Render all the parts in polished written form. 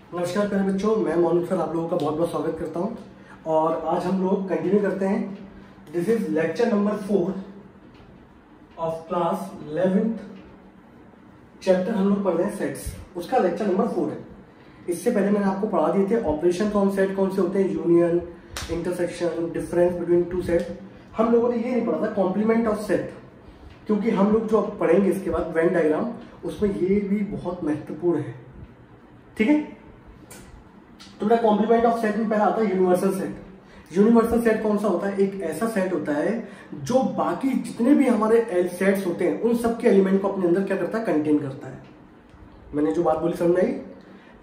नमस्कार प्यारे बच्चों, मैं मोनू सर आप लोगों का बहुत बहुत स्वागत करता हूं। और आज हम लोग कंटिन्यू करते हैं। This is lecture number 4 of class 11th। Chapter हम लोग पढ़ रहे हैं सेट्स, उसका लेक्चर नंबर 4 है। इससे पहले मैंने आपको पढ़ा दिए थे ऑपरेशन ऑन सेट कौन से होते हैं, union, intersection, difference between two set. हम लोगों ने ये नहीं पढ़ा था कॉम्प्लीमेंट ऑफ सेट, क्योंकि हम लोग जो पढ़ेंगे इसके बाद वेन डायग्राम, उसमें ये भी बहुत महत्वपूर्ण है। ठीक है, तो बेटा कॉम्प्लीमेंट ऑफ सेट में पहला आता है यूनिवर्सल सेट। यूनिवर्सल सेट कौन सा होता है? एक ऐसा सेट होता है जो बाकी जितने भी हमारे सेट्स होते हैं उन सब के एलिमेंट को अपने अंदर क्या करता है, कंटेन करता है। मैंने जो बात बोली समझ आई?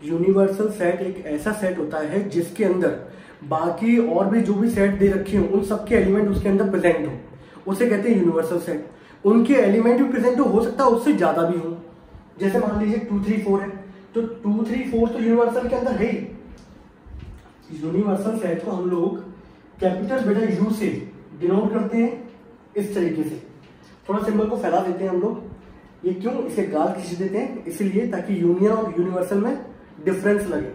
यूनिवर्सल सेट एक ऐसा सेट होता है जिसके अंदर बाकी और भी जो भी सेट दे रखे हो उन सबके एलिमेंट उसके अंदर प्रेजेंट हो, उसे कहते हैं यूनिवर्सल सेट। उनके एलिमेंट भी प्रेजेंट हो सकता है उससे ज्यादा भी हो। जैसे मान लीजिए 2 3 4 है, तो 2 3 4 तो यूनिवर्सल के अंदर है ही। यूनिवर्सल सेट को हम लोग कैपिटल बेटा यू से डिनोट करते हैं इस तरीके से। थोड़ा सिंबल को फैला देते हैं हम लोग। ये क्यों? इसे गाल खींच देते हैं इसलिए, ताकि यूनियन और यूनिवर्सल में डिफरेंस लगे।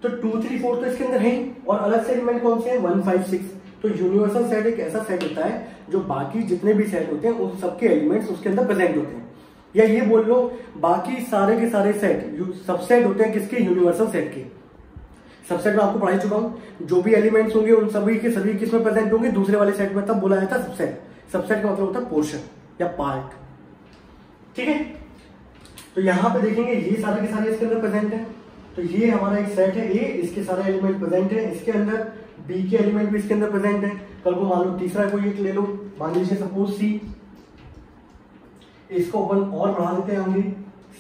तो 2 3 4 तो इसके अंदर है ही, और अलग से एलिमेंट कौन से हैं? 1 5 6। तो यूनिवर्सल सेट एक ऐसा सेट होता है जो बाकी जितने भी सेट होते हैं उन सबके एलिमेंट्स उसके अंदर प्रेजेंट होते हैं। या ये बोल लो बाकी सारे के सारे सेट सबसेट होते हैं किसके? यूनिवर्सल सेट के। सबसेट में आपको पढ़ा चुका हूं, जो भी एलिमेंट्स होंगे उन सभी के सभी किसमें प्रेजेंट होंगे? दूसरे वाले सेट में। तब बोला जाता है सबसेट। सबसेट का मतलब होता है पोर्शन या पार्ट। ठीक है, तो यहां पे देखेंगे ये सारे के सारे इसके अंदर प्रेजेंट है। तो ये हमारा एक सेट है ए, इसके सारे एलिमेंट प्रेजेंट है इसके अंदर। बी के एलिमेंट भी इसके अंदर प्रेजेंट है। कल को मान लो तीसरा कोई एक ले लो, मान लीजिए सपोज सी। इसको अपन और बढ़ा देते हैं होंगे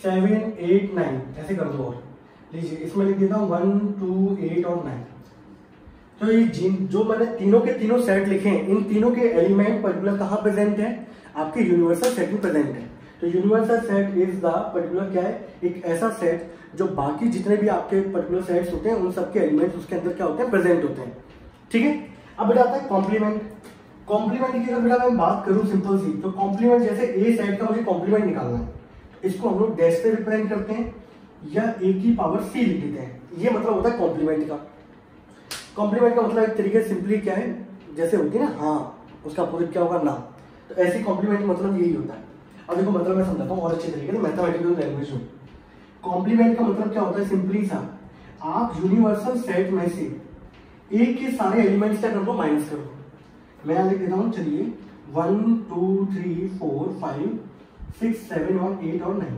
7 8 9, ऐसे कर दो। और लीजिए इसमें लिख देता हूं 1 2 8 और 9। तो ये जो मैंने तीनों के तीनों सेट लिखे हैं, इन तीनों के एलिमेंट पर्टिकुलर कहां प्रेजेंट है? आपके यूनिवर्सल सेट में प्रेजेंट है। तो universal set is the particular क्या है? एक ऐसा सेट जो बाकी जितने भी आपके पर्टिकुलर सेट्स होते हैं उन सबके एलिमेंट्स उसके अंदर क्या होते हैं? प्रेजेंट होते हैं। ठीक है, अब बेटा आता है कॉम्प्लीमेंट। कॉम्प्लीमेंट की अगर बेटा मैं बात करूं सिंपल सी, तो कॉम्प्लीमेंट जैसे ए सेट का मुझे कॉम्प्लीमेंट निकालना है, इसको हम लोग डैश से रिप्रेजेंट करते हैं या ए की पावर सी लिख देते हैं। ये मतलब होता है कॉम्प्लीमेंट का। कॉम्प्लीमेंट का मतलब एक तरीके से सिंपली क्या है, जैसे होती है ना हाँ, उसका अपोजिट क्या होगा? ना। तो ऐसी कॉम्प्लीमेंट मतलब यही होता है। अब देखो मतलब मैं समझाता हूँ और अच्छे तरीके से मैथमेटिकल लैंग्वेज में। कॉम्प्लीमेंट का मतलब क्या होता है? सिंपली सा, आप यूनिवर्सल सेट में से ए के सारे एलिमेंट्स क्या कर दो? माइनस कर दो। मैं यहां लिख देता हूं, चलिए 1 2 3 4 5 6 7 और 8 और 9।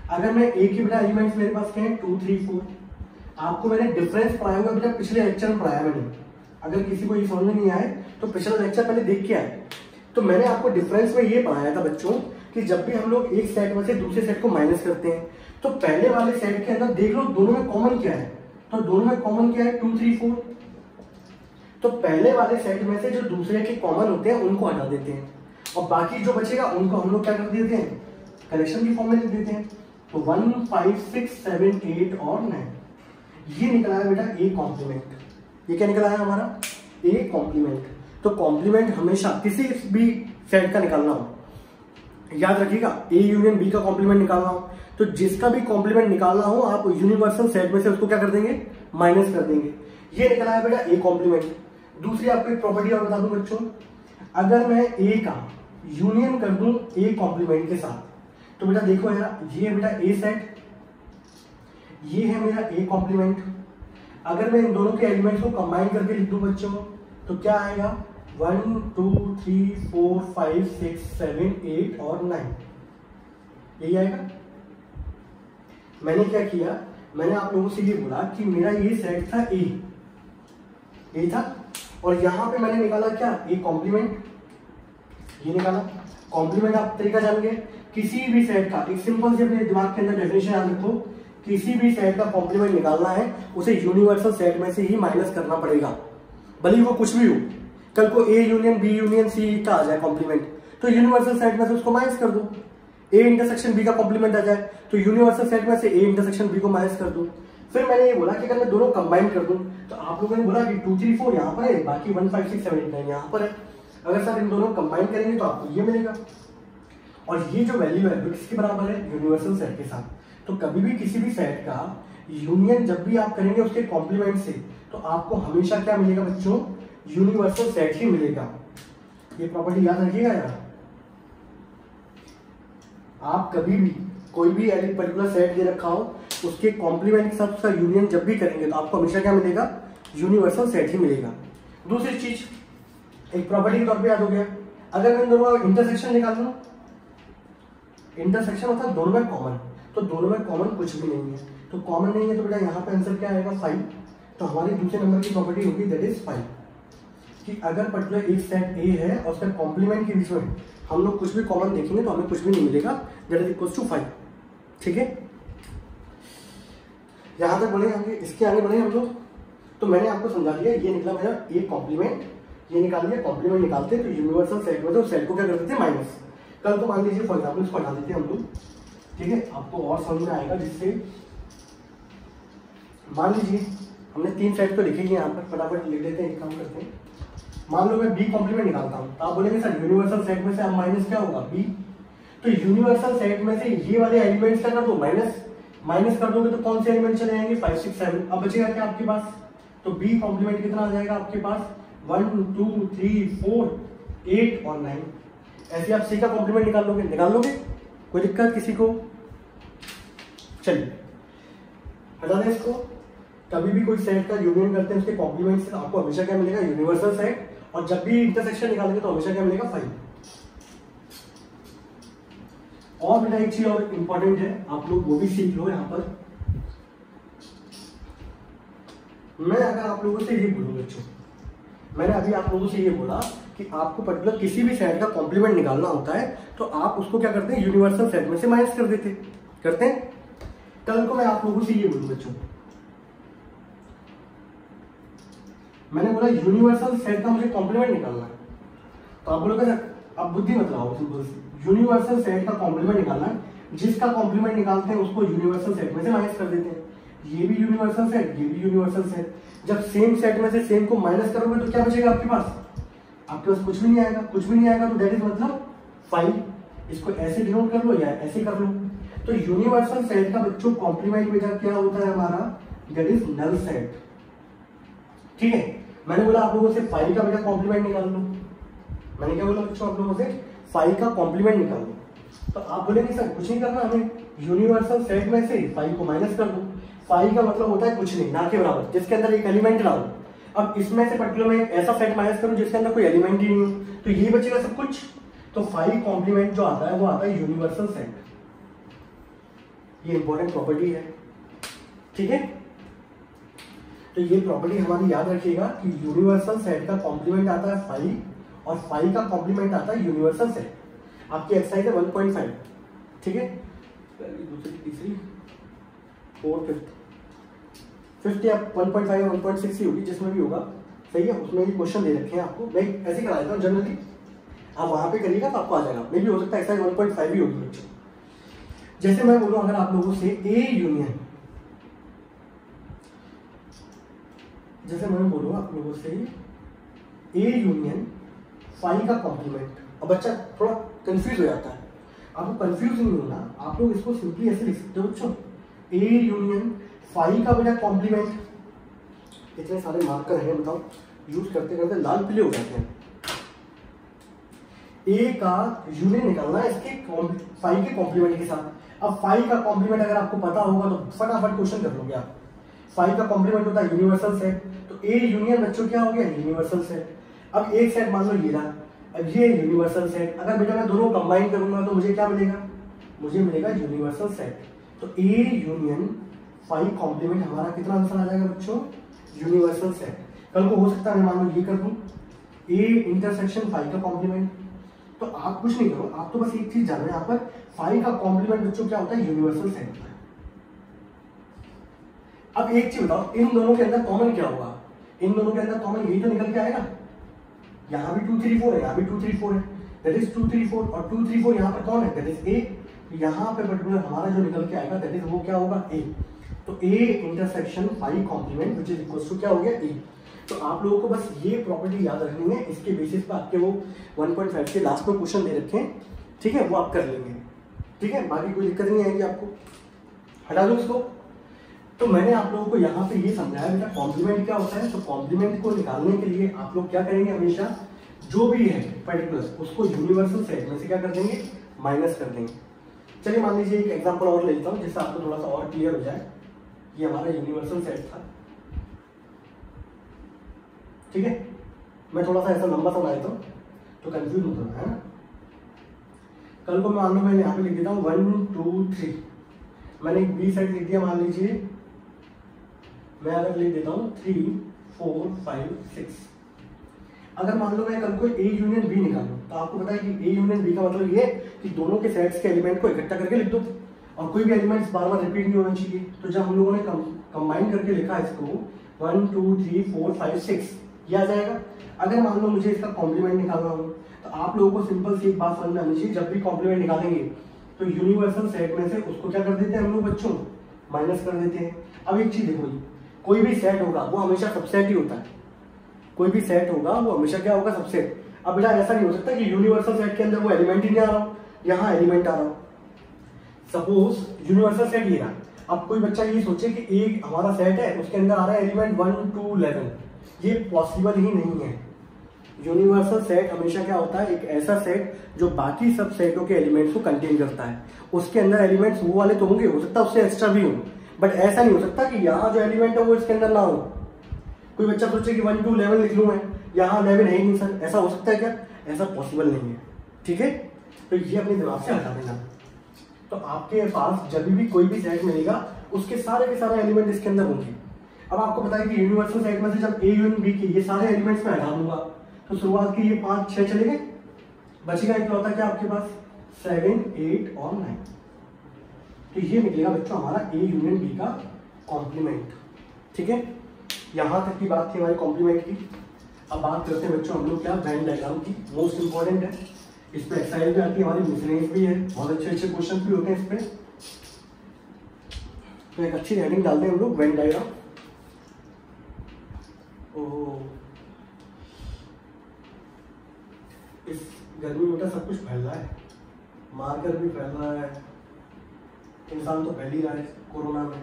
अगर मैं ए के बेटा एलिमेंट्स मेरे पास क्या है? 2 3 4। आपको मैंने डिफरेंस पढ़ाया होगा बेटा, पिछले लेक्चर में पढ़ाया मैंने। अगर किसी को ये समझ में नहीं आए तो पिछला लेक्चर पहले देख के आए। तो मैंने आपको डिफरेंस में ये पढ़ाया था बच्चों कि जब भी हम लोग एक सेट में से दूसरे सेट को माइनस करते हैं तो पहले वाले सेट के अंदर देख लो दोनों में कॉमन क्या है। तो दोनों में कॉमन क्या है? 2 3 4। तो पहले वाले सेट में से जो दूसरे के कॉमन होते हैं उनको हटा देते हैं, और बाकी जो बचेगा उनको हम लोग क्या कर देते हैं? कलेक्शन की फॉर्म में लिख देते हैं। तो 1 5 6 7 8 और 9, ये निकला है बेटा ए कॉम्प्लीमेंट। ये क्या निकला है हमारा? A complement. तो कॉम्प्लीमेंट हमेशा किसी भी सेट का निकालना हो, याद रखिएगा ए यूनियन बी का कॉम्प्लीमेंट निकालना हो तो जिसका भी कॉम्प्लीमेंट निकालना हो आप यूनिवर्सल सेट में से उसको क्या कर देंगे? माइनस कर देंगे। ये निकला है बेटा ए कॉम्प्लीमेंट। दूसरी आपको एक प्रॉपर्टी और बता दूं बच्चों, अगर मैं ए का यूनियन कर दूं ए कॉम्प्लीमेंट के साथ, तो बेटा देखो यार, ये है बेटा ए सेट, ये है मेरा ए कॉम्प्लीमेंट। अगर मैं इन दोनों के एलिमेंट्स को कंबाइन करके लिख दूं बच्चों तो क्या आएगा? 1 2 3 4 5 6 7 8 और 9, यही आएगा। मैंने क्या किया? मैंने आप लोगों से ये बोला कि मेरा ये सेट था ए था, और यहां पे मैंने निकाला क्या? A complement. ये निकाला कॉम्प्लीमेंट। आप तरीका जान गए, किसी भी सेट का एक सिंपल से अपने दिमाग के अंदर डेफिनेशन याद रखो, किसी भी सेट का कॉम्प्लीमेंट निकालना है उसे यूनिवर्सल सेट में से ही माइनस करना पड़ेगा, भले वो कुछ भी हो। कल को A union B union C का आ जाए कॉम्प्लीमेंट, तो यूनिवर्सल सेट में से उसको माइनस कर दो। ए इंटरसेक्शन बी का कॉम्प्लीमेंट आ जाए तो यूनिवर्सल सेट में से ए इंटरसेक्शन बी को माइनस कर दो। फिर मैंने ये बोला कि अगर मैं दोनों कंबाइन कर दूं तो आप लोगों ने बोला कि 2 3 4 यहाँ पर है, बाकी 1 5 6 7 8 9 यहाँ पर है। अगर सर इन दोनों कंबाइन करेंगे तो आपको ये मिलेगा, और ये जो वैल्यू है वो किसके बराबर है? यूनिवर्सल सेट के साथ। तो कभी भी किसी भी सेट का यूनियन जब भी आप करेंगे उसके कॉम्प्लीमेंट से, तो आपको हमेशा क्या मिलेगा बच्चों, यूनिवर्सल सेट ही मिलेगा। ये प्रॉपर्टी याद रखिएगा यार। आप कभी भी कोई भी एक पर्टिकुलर सेट दे रखा हो, उसके कॉम्प्लीमेंट के साथ उसका यूनियन जब भी करेंगे तो आपको हमेशा क्या मिलेगा, यूनिवर्सल सेट ही मिलेगा। दूसरी चीज एक प्रॉपर्टी के तौर पे याद हो गया, अगर मैं दोनों का इंटरसेक्शन निकाल लूं, इंटरसेक्शन मतलब दोनों में कॉमन, तो दोनों में कॉमन कुछ भी नहीं है, तो कॉमन नहीं है तो बेटा यहाँ पे आंसर क्या आएगा 5। तो हमारी दूसरे नंबर की प्रॉपर्टी होगी दैट इज 5, कि अगर पर्टिकुलर एक सेट ए है और उसका कॉम्प्लीमेंट के बीच में हम लोग कुछ भी कॉमन देखेंगे तो हमें कुछ भी नहीं मिलेगा, दैट इज इक्वल्स टू 5। ठीक है, यहां तक बढ़े आगे, इसके आगे बढ़े हम लोग। तो मैंने आपको समझा दिया, ये निकला मेरा ए कॉम्प्लीमेंट, ये निकाल दिया, कॉम्प्लीमेंट निकालते तो यूनिवर्सल सेट में तो सेट को क्या कर देते माइनस। कल तो मान लीजिए फॉर एग्जाम्पल इसको हटा देते हम लोग, ठीक है, आपको और समझ में आएगा। जिससे मान लीजिए हमने 3 सेट तो लिखेंगे यहाँ पर, फटाफट लिख देते हैं, एक काम करते हैं। मान लो मैं बी कॉम्प्लीमेंट निकालता हूँ, तो आप बोलेंगे सर यूनिवर्सल सेट में से अब माइनस क्या होगा बी, तो यूनिवर्सल सेट में से ये वाले एलिमेंट्स क्या कर दो माइनस, माइनस कर दोगे तो कौन से एलिमेंट चले जाएंगे 5 6 7, अब बचेगा क्या आपके पास, तो बी कॉम्प्लीमेंट कितना आ जाएगा आपके पास 1 2 3 4 8 और 9। ऐसे आप सी का कॉम्प्लीमेंट निकाल लोगे, कोई दिक्कत किसी को? चलिए हटा दें इसको। कभी भी कोई सेट का यूनियन करते हैं उसके कॉम्प्लीमेंट से आपको हमेशा क्या मिलेगा, यूनिवर्सल सेट, और जब भी इंटरसेक्शन निकालेंगे तो हमेशा क्या मिलेगा 5। और बेटा एक चीज और इंपॉर्टेंट है, आप लोग वो भी सीख लो यहाँ पर। मैं अगर आप लोगों से ये बोलूँ बच्चों, मैंने अभी आप लोगों से ये बोला कि आपको पर्टिकुलर किसी भी सेट का कॉम्प्लीमेंट निकालना होता है तो आप उसको क्या करते हैं, यूनिवर्सल सेट में से माइनस कर देते करते हैं। कल को मैं आप लोगों से ये बोलूँ बच्चों, मैंने बोला यूनिवर्सल सेट का मुझे कॉम्प्लीमेंट निकालना है, तो आप बोलोगे सर अब बुद्धि मत लगाओ, सिंपल सी यूनिवर्सल सेट का कॉम्प्लीमेंट निकालना है, जिसका कॉम्प्लीमेंट निकालते हैं उसको यूनिवर्सल सेट में से माइनस कर देते हैं। ये भी यूनिवर्सल सेट, ये भी यूनिवर्सल सेट, जब सेम सेट में से सेम को माइनस करोगे तो क्या बचेगा आपके पास, आपके पास कुछ भी नहीं आएगा, कुछ भी नहीं आएगा, तो दैट इज मतलब 5। इसको ऐसे डिनोट कर लो या ऐसे कर लो। तो यूनिवर्सल सेट का बच्चों कॉम्प्लीमेंट बेटा क्या होता है हमारा, दैट इज नल सेट। ठीक है, मैंने बोला आप लोगों से 5 का बेटा कॉम्प्लीमेंट निकाल लो, मैंने क्या बोला बच्चों आप लोगों से 5 का कॉम्प्लीमेंट निकाल लो, तो आप बोलेंगे सर कुछ नहीं करना हमें, यूनिवर्सल सेट में से 5 को माइनस कर दो। 5 का मतलब होता है कुछ नहीं, ना के बराबर, जिसके अंदर एक एलिमेंट डालो। अब इसमें से पर्टिकुलर में ऐसा सेट माइनस करूं जिसके अंदर कोई एलिमेंट ही नहीं हो, तो ये बचेगा सब कुछ। तो 5 कॉम्प्लीमेंट जो आता है वो आता है यूनिवर्सल सेट। ये इंपॉर्टेंट प्रॉपर्टी है, ठीक है। तो ये प्रॉपर्टी हमारी याद रखिएगा कि यूनिवर्सल सेट का कॉम्प्लीमेंट आता है 5 और 5 का कॉम्प्लीमेंट आता है यूनिवर्सल सेट। आपकी एक्सरसाइज है 1.5, ठीक है, दूसरी तीसरी 4 5th या 1.5 और 1.6 ही होगी, जिसमें भी होगा, सही है। उसमें भी क्वेश्चन दे रखे हैं आपको, मैं ऐसे करा देता हूँ जनरली, आप वहां पे करिएगा तो आपको आ जाएगा। मे भी हो सकता है एक्सरसाइज 1.5 भी होगी बच्चों। जैसे मैं बोलूँ अगर आप लोगों से ए यूनियन, जैसे मैं बोलूँ आप लोगों से ए यूनियन 5 का कॉम्प्लीमेंट, अब बच्चा थोड़ा कंफ्यूज हो जाता है, आपको कंफ्यूज नहीं होना, आप लोग इसको सिंपली ऐसे लिख सकते हो बच्चों, ए यूनियन 5 का बेटा कॉम्प्लीमेंट। इतने सारे मार्कर हैं बताओ, यूज करते करते लाल पीले हो जाते हैं। ए का यूनियन निकालना है इसके 5 के कॉम्प्लीमेंट के साथ। अब 5 का कॉम्प्लीमेंट अगर आपको पता होगा तो फटाफट क्वेश्चन कर लोगे आप। 5 का कॉम्प्लीमेंट होता है यूनिवर्सल सेट, तो ए यूनियन बच्चों क्या हो गया, यूनिवर्सल सेट। अब एक सेट मान लो ये रहा, अब ये यूनिवर्सल सेट, अगर बेटा मैं दोनों कंबाइन करूंगा तो मुझे क्या मिलेगा, मुझे मिलेगा यूनिवर्सल सेट। तो ए यूनियन 5 कॉम्प्लीमेंट हमारा कितना आंसर आ जाएगा बच्चों, यूनिवर्सल सेट। कल को हो सकता है मैं मान लो ये कर दूं, ए इंटरसेक्शन 5 का कॉम्प्लीमेंट। तो आप कुछ नहीं करो, आप तो बस एक चीज जानो यहाँ पर, 5 का कॉम्प्लीमेंट बच्चों क्या होता है, यूनिवर्सल सेट होता है। अब एक चीज बताओ, इन दोनों के अंदर कॉमन क्या होगा, इन दोनों के अंदर कॉमन यही तो निकल के आएगा। यहाँ भी 2 3 4 है, यहाँ भी 2 3 4 है, दैट इज 2 3 4, और 2 3 4 यहाँ पर कौन है, दैट इज ए। यहाँ पे पर्टिकुलर हमारा जो निकल के आएगा दैट इज वो क्या होगा, ए। तो A intersection 5 complement which is equal to क्या हो गया, ए। तो आप लोगों को बस ये प्रॉपर्टी याद रखनी है, इसके बेसिस पे आपके वो 1.5 के लास्ट में क्वेश्चन दे रखे हैं, ठीक है, वो आप कर लेंगे, ठीक है, बाकी कोई दिक्कत नहीं आएगी आपको। हटा दो इसको। तो मैंने आप लोगों को यहाँ पे ये समझाया बेटा कॉम्प्लीमेंट क्या होता है। तो कॉम्प्लीमेंट को निकालने के लिए आप लोग क्या करेंगे, हमेशा जो भी है पर्टिकुलर उसको यूनिवर्सल सेट में से क्या कर देंगे, माइनस कर देंगे। चलिए मान लीजिए एक एग्जांपल और ले लेता हूँ जिससे आपको थोड़ा सा और क्लियर हो जाए। ये हमारा यूनिवर्सल सेट था, ठीक है। मैं थोड़ा सा ऐसा लंबा सा देता हूँ तो कंफ्यूज मत होना, है ना। कल को मान लो मैं यहाँ पे लिख देता हूँ 1 2 3, मैंने एक बी सेट लिख दिया। मान लीजिए मैं अगर लिख देता हूँ 3 4 5 6। अगर मान लो मैं कल को ए यूनियन बी निकालूं तो आपको पता है कि ए यूनियन बी का मतलब ये कि दोनों के सेट्स के एलिमेंट को इकट्ठा करके लिख दो और कोई भी एलिमेंट्स बार बार रिपीट नहीं होना चाहिए। तो जब हम लोगों ने कंबाइन करके लिखा इसको 1 2 3 4 5 6 ये आ जाएगा। अगर मान लो मुझे इसका कॉम्प्लीमेंट निकालना हो तो आप लोगों को सिंपल सी एक बात समझ में आनी चाहिए, जब भी कॉम्प्लीमेंट निकालेंगे तो यूनिवर्सल सेट में से उसको क्या कर देते हैं हम लोग बच्चों, माइनस कर देते हैं। अब एक चीज देखो, कोई भी सेट होगा वो हमेशा सबसेट ही होता है। कोई भी सेट होगा वो हमेशा क्या होगा, सबसेट। अब बेटा ऐसा नहीं हो सकता कि यूनिवर्सल सेट के अंदर वो एलिमेंट ही नहीं आ रहा हो, यहाँ एलिमेंट आ रहा हो। सपोज यूनिवर्सल सेट ये रहा, अब कोई बच्चा ये सोचे कि एक हमारा सेट है उसके अंदर आ रहा है एलिमेंट 1 2 11, ये पॉसिबल ही नहीं है। यूनिवर्सल सेट हमेशा क्या होता है, एक ऐसा सेट जो बाकी सब सेटों के एलिमेंट्स को कंटेन करता है। उसके अंदर एलिमेंट्स वो वाले तो होंगे, हो सकता है उससे एक्स्ट्रा भी हो, बट ऐसा नहीं हो सकता कि यहाँ जो एलिमेंट है वो इसके अंदर ना हो। कोई बच्चा सोचे कि 1 2 11 लिख लूं मैं, यहाँ 11 है ही नहीं सर, ऐसा हो सकता है क्या? ऐसा पॉसिबल नहीं है, ठीक है। तो ये अपने दिमाग से हटा देना। तो आपके पास जब भी कोई भी सेट मिलेगा उसके सारे के सारे एलिमेंट इसके अंदर होंगे। अब आपको पता है कि यूनिवर्सल सेट में से जब ए यूनियन बी की ये सारे एलिमेंट्स में हटा दूंगा तो शुरुआत के ये 5 6 चले गए, बचेगा इकलौता क्या आपके पास 7 8 और 9। तो ये निकलेगा बच्चों हमारा ए यूनियन बी का कॉम्प्लीमेंट, ठीक है। यहां तक की बात थी हमारी कॉम्प्लीमेंट की। अब बात करते हैं बच्चों हम लोग क्या, वेन डायग्राम की। मोस्ट इंपॉर्टेंट है, इस पे एक्सरसाइज भी आती है हमारी, मिसलेनियस भी है, बहुत अच्छे अच्छे क्वेश्चन भी होते हैं इस पे। तो एक अच्छी हेडिंग डालते हैं हम लोग, वेन डायग्राम। इस गर्मी में सब कुछ फैल रहा है, मार्कर भी फैल रहा है, इंसान तो फैल ही रहा है कोरोना में,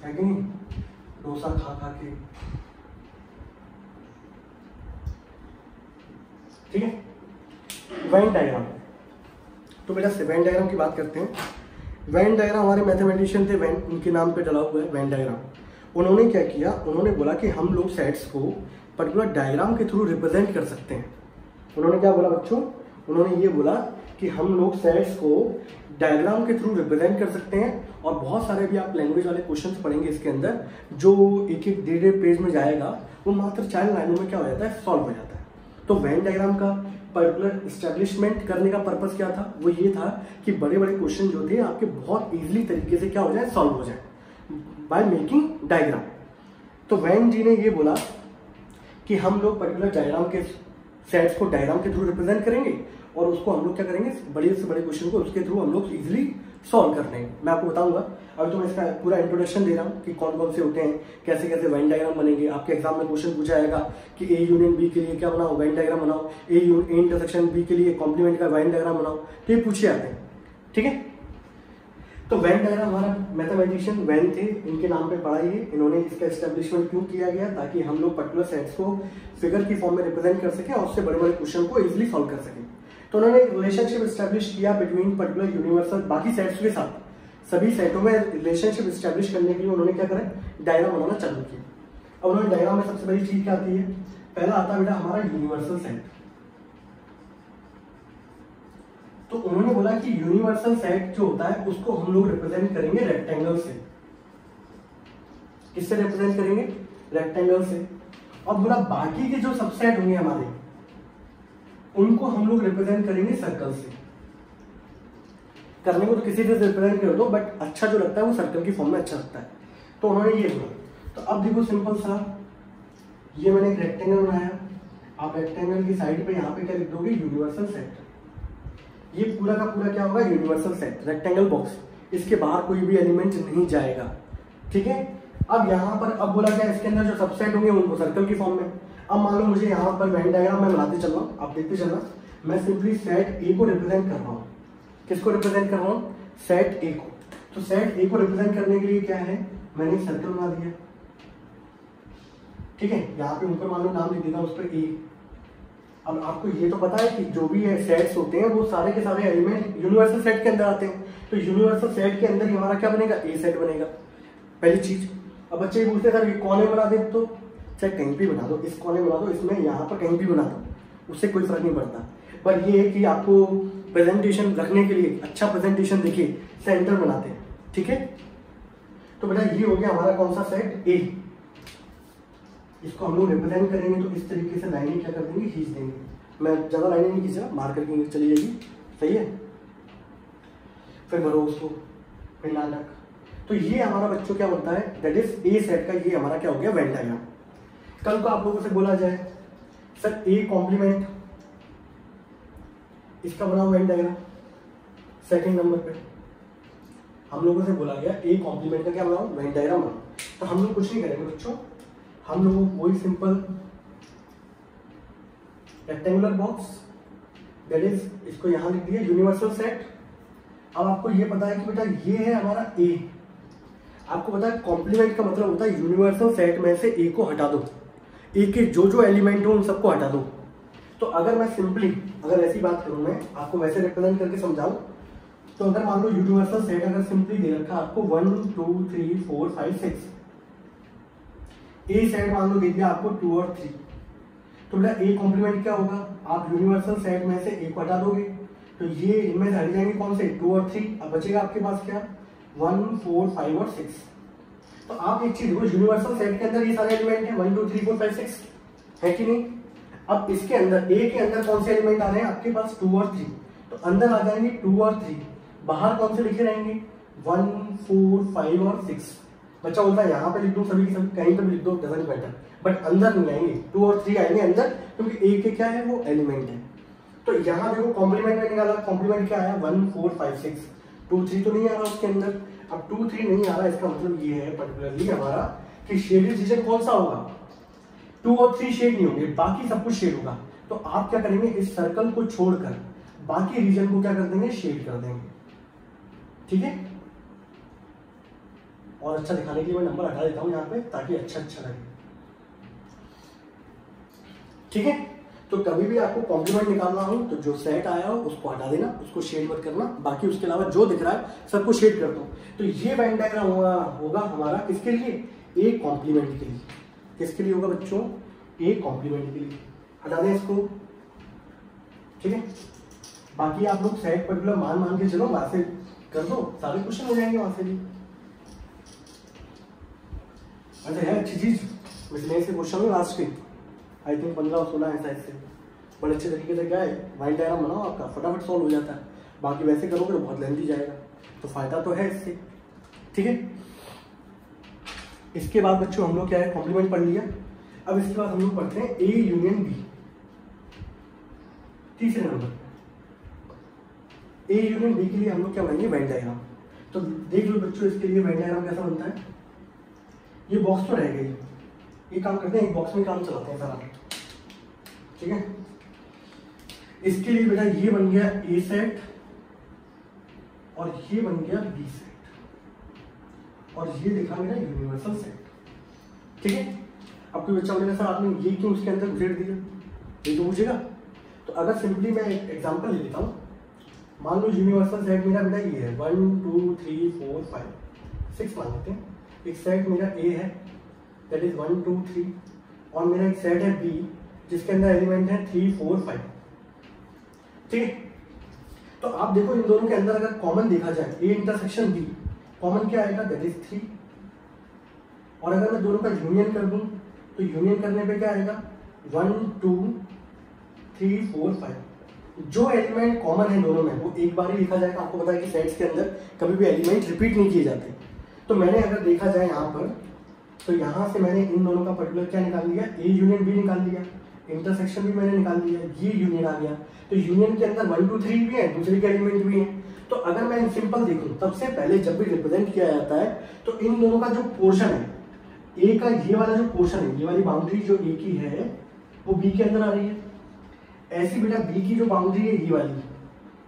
है कि नहीं, डोसा खा खा के, ठीक है। वेन डायग्राम, तो बेटा वेन डायग्राम की बात करते हैं। वेन डायग्राम हमारे मैथमेटिशियन थे वेन, उनके नाम पे डला हुआ है वेन डायग्राम। उन्होंने क्या किया, उन्होंने बोला कि हम लोग सेट्स को पर्टिकुलर डायग्राम के थ्रू रिप्रेजेंट कर सकते हैं। उन्होंने क्या बोला बच्चों, उन्होंने ये बोला कि हम लोग सेट्स को डायग्राम के थ्रू रिप्रेजेंट कर सकते हैं। और बहुत सारे भी आप लैंग्वेज वाले क्वेश्चंस पढ़ेंगे इसके अंदर, जो एक एक डेढ़ पेज में जाएगा, वो मात्र 4 लाइनों में क्या हो जाता है, सॉल्व हो जाता है। तो वेन डायग्राम का पर्टिकुलर एस्टेब्लिशमेंट करने का पर्पस क्या था, वो ये था कि बड़े बड़े क्वेश्चन जो थे आपके बहुत इजीली तरीके से क्या हो जाए, सॉल्व हो जाए बाय मेकिंग डायग्राम। तो वेन जी ने ये बोला कि हम लोग पर्टिकुलर डायग्राम के सेट्स को डायग्राम के थ्रू रिप्रेजेंट करेंगे और उसको हम लोग क्या करेंगे, बड़े से बड़े क्वेश्चन को उसके थ्रू हम लोग इजीली सॉल्व कर लेंगे। मैं आपको बताऊंगा, अभी तो मैं इसका पूरा इंट्रोडक्शन दे रहा हूँ कि कौन कौन से होते हैं, कैसे कैसे वेन डायग्राम बनेंगे। आपके एग्जाम में क्वेश्चन पूछा जाएगा कि ए यूनियन बी के लिए क्या बनाओ, वेन डायग्राम बनाओ, ए इंटरसेक्शन बी के लिए कॉम्प्लीमेंट का वेन डायग्राम बनाओ, तो ये पूछे जाते हैं, ठीक है। तो वेन डायग्राम हमारा मैथमेटिशियन वेन थे, इनके नाम पे पढ़ा ये। इन्होंने इसका एस्टेब्लिशमेंट क्यों किया गया, ताकि हम लोग पर्टिकुलर सेट्स को फिगर की फॉर्म में रिप्रेजेंट कर सके और उससे बड़े बड़े क्वेश्चन को इजीली सॉल्व कर सके। तो उन्होंने रिलेशनशिप एस्टेब्लिश किया बिटवीन पर्टिकुलर यूनिवर्सल बाकी सेट्स के साथ। सभी सेटों में रिलेशनशिप एस्टेब्लिश करने के लिए उन्होंने क्या करा, डायग्राम बनाना चालू किया। अब उन्होंने डायग्राम में सबसे बड़ी चीज क्या आती है, पहला आता है बेटा हमारा यूनिवर्सल सेट। तो उन्होंने बोला कि यूनिवर्सल सेट जो होता है उसको हम लोग रिप्रेजेंट करेंगे रेक्टेंगल से। किससे रिप्रेजेंट करेंगे, रेक्टेंगल से। और बोला बाकी के जो सबसेट होंगे हमारे, उनको हम लोग रिप्रेजेंट करेंगे सर्कल से। करने को तो किसी से रिप्रेजेंट कर दो, बट अच्छा जो लगता है वो सर्कल की फॉर्म में अच्छा लगता है। तो उन्होंने ये बोला। तो अब देखो सिंपल सा, ये मैंने एक रेक्टेंगल बनाया, आप रेक्टेंगल की साइड पे यहाँ पे क्या लिख दोगे, यूनिवर्सल सेट। ये पूरा का पूरा क्या होगा, यूनिवर्सल सेट, रेक्टेंगल बॉक्स, इसके बाहर कोई भी एलिमेंट नहीं जाएगा, ठीक है। अब यहाँ पर अब बोला क्या, इसके अंदर जो सबसेट होंगे उनको सर्कल की फॉर्म में। अब मान लो मुझे यहाँ पर वेन डायग्राम में बनाते चल रहा हूँ, आप देखते चलना, मैं सिंपली सेट ए को रिप्रेजेंट कर रहा हूँ। किसको रिप्रेजेंट कर रहा हूँ, सेट ए को। तो सेट ए को रिप्रेजेंट करने के लिए क्या है, मैंने एक सर्कल बना दिया, ठीक है। यहाँ पे ऊपर मान लो नाम लिख देता हूँ उस पर ए। अब आपको ये तो पता है कि जो भी सेट्स होते हैं वो सारे के सारे एलिमेंट यूनिवर्सल सेट के अंदर आते हैं, तो यूनिवर्सल सेट के अंदर ही हमारा क्या बनेगा, ए सेट बनेगा, पहली चीज। अब बच्चे ये पूछते हैं सर ये कॉर्नर बना दे, तो चाहे कहीं भी बना दो, इस कॉर्नर बना दो, इसमें यहाँ पर कहीं भी बना दो, उससे कोई फर्क नहीं पड़ता। पर ये है कि आपको प्रेजेंटेशन रखने के लिए अच्छा प्रेजेंटेशन दिखे, सेंटर बनाते हैं, ठीक है। तो बेटा ये हो गया हमारा कौन सा सेट, ए। इसको हम लोग रिप्रेजेंट करेंगे तो इस तरीके से लाइनें क्या कर देंगे, खींच देंगे। मैं ज्यादा लाइनें नहीं खींचा, मार करके चली जाएगी, सही है। फिर भरो उसको, फिर नाटक। तो ये हमारा बच्चों क्या होता है, दैट इज ए सेट का ये हमारा क्या हो गया, वेन डायग्राम। कल को आप लोगों से बोला जाए सर ए कॉम्प्लीमेंट, इसका बनाओ वेन डायग्राम। सेकंड नंबर पे हम लोगों से बोला गया ए कॉम्प्लीमेंट का क्या बनाओ, वेन डायग्राम बनाओ। तो हम लोग कुछ नहीं करेंगे बच्चों, हम लोग वही simple rectangular box, that is इसको यहां लिख दिया यूनिवर्सल सेट। अब आपको ये पता है कि बेटा ये है हमारा ए, आपको पता है कॉम्प्लीमेंट का मतलब होता है यूनिवर्सल सेट में से ए को हटा दो, ए के जो जो एलिमेंट हो उन सबको हटा दो। तो अगर मैं सिंपली अगर ऐसी बात करूं, मैं आपको वैसे रिप्रेजेंट करके समझाऊं, तो अगर मान लो यूनिवर्सल सेट अगर सिंपली दे रखा आपको 1 2 3 4 5 6, ए सेट मान लो दे दिया आपको 2 और 3, तो बेटा ए कॉम्प्लीमेंट क्या होगा, आप यूनिवर्सल सेट में से ए को हटा दोगे, तो ये इनमें से हट जाएंगे कौन से, 2 और 3। अब बचेगा आपके पास क्या, 1 4 5 और 6। तो आप एक चीज देखो, यूनिवर्सल सेट के अंदर ये सारे एलिमेंट हैं 1 2 3 4 5 6, है कि नहीं। अब इसके अंदर ए के अंदर कौन से एलिमेंट आ रहे हैं आपके पास, 2 और 3, तो अंदर आ जाएंगे 2 और 3, बाहर कौन से लिखे रहेंगे 1 4 5 और 6। बच्चा बोलता है यहाँ पे लिख दूं सभी के सभी, कहीं पे भी लिख दो, डजंट मैटर, बट अंदर नहीं आएंगे, 2 और 3 आएंगे अंदर, क्योंकि ए के क्या है वो एलिमेंट है। तो यहाँ देखो कॉम्प्लीमेंट में निकाला, कॉम्प्लीमेंट क्या आया 1 4 5 6, 2 3 तो नहीं आ रहा उसके अंदर। अब 2 3 नहीं आ रहा, इसका मतलब ये है पर्टिकुलरली हमारा कि शेडेड रीजन कौन सा होगा, 2 और 3 शेड नहीं होंगे, बाकी सब कुछ शेड होगा। तो आप क्या करेंगे, इस सर्कल को छोड़कर बाकी रीजन को क्या कर देंगे, शेड कर देंगे, ठीक है। और अच्छा दिखाने के लिए मैं नंबर हटा देता हूं यहाँ पे, ताकि अच्छा लगे, ठीक है। तो कभी भी आपको कॉम्प्लीमेंट निकालना हो तो जो सेट आया हो उसको हटा देना, उसको शेड मत करना, बाकी उसके अलावा जो दिख रहा है सबको शेड कर दो। तो ये वेन डायग्राम होगा हमारा किसके लिए, ए कॉम्प्लीमेंट के लिए। किसके लिए होगा बच्चों, ए कॉम्प्लीमेंट के लिए। हटा दें इसको, ठीक है। बाकी आप लोग सेट पर्टिकुलर मान के चलो, वहां से कर दो, सारे क्वेश्चन हो जाएंगे वहां से भी। अच्छा है अच्छी चीज, मिसलेनियस के क्वेश्चन लास्ट के आई थिंक 15 और 16 ऐसा, इससे बड़े अच्छे तरीके से क्या है वाइट डायग्राम बनाओ, आपका फटाफट सॉल्व हो जाता है। बाकी वैसे करोगे तो बहुत लेंथी जाएगा, तो फायदा तो है इससे, ठीक है। इसके बाद बच्चों हम लोग क्या है, कॉम्प्लीमेंट पढ़ लिया। अब इसके बाद हम लोग पढ़ते हैं ए यूनियन बी, तीसरे नंबर। ए यूनियन बी के लिए हम लोग क्या बनाएंगे, वेन डायग्राम। तो देख लो बच्चों इसके लिए वेन डायग्राम कैसा बनता है। ये बॉक्स तो रह गई, ये काम करते हैं, एक बॉक्स में काम चलाते हैं सारा, ठीक है। इसके लिए बेटा ये बन गया ए सेट और ये बन गया बी सेट और ये दिखा मेरा यूनिवर्सल सेट, ठीक है। अब कोई बच्चा बोलेगा सर आपने ये क्यों उसके अंदर घुसेड़ दिया, ये तो पूछेगा। तो अगर सिंपली मैं एक एग्जांपल ले लेता हूँ, मान लो यूनिवर्सल सेट मेरा बेटा ये है 1 2 3 4 5 6 मान लेते हैं। एक सेट मेरा ए है दैट इज 1 2 3 और मेरा एक सेट है बी जिसके अंदर एलिमेंट है 3 4 5, ठीक है। तो आप देखो इन दोनों के अंदर अगर कॉमन देखा जाए ए इंटरसेक्शन बी, कॉमन क्या आएगा दैट इज 3। और अगर मैं दोनों का यूनियन कर दूं तो यूनियन करने पे क्या आएगा 1 2 3 4 5। जो एलिमेंट कॉमन है दोनों में वो एक बार ही लिखा जाएगा। आपको पता है कि सेट्स के अंदर कभी भी एलिमेंट रिपीट नहीं किए जाते। तो मैंने अगर देखा जाए यहाँ पर, तो यहाँ से मैंने इन दोनों का पर्टिकुलर क्या निकाल लिया, ए यूनियन बी निकाल लिया, इंटरसेक्शन भी मैंने निकाल लिया, ये यूनियन आ गया। तो यूनियन के अंदर 1 2 3 भी है, दूसरे के एलिमेंट भी हैं। तो अगर मैं सिंपल देखूं, सबसे पहले जब भी रिप्रेजेंट किया जाता है तो इन दोनों का जो पोर्शन है, ए का ये वाला जो पोर्शन है, ये वाली बाउंड्री जो ए की है वो बी के अंदर आ रही है। ऐसी बेटा बी की जो बाउंड्री है ये वाली,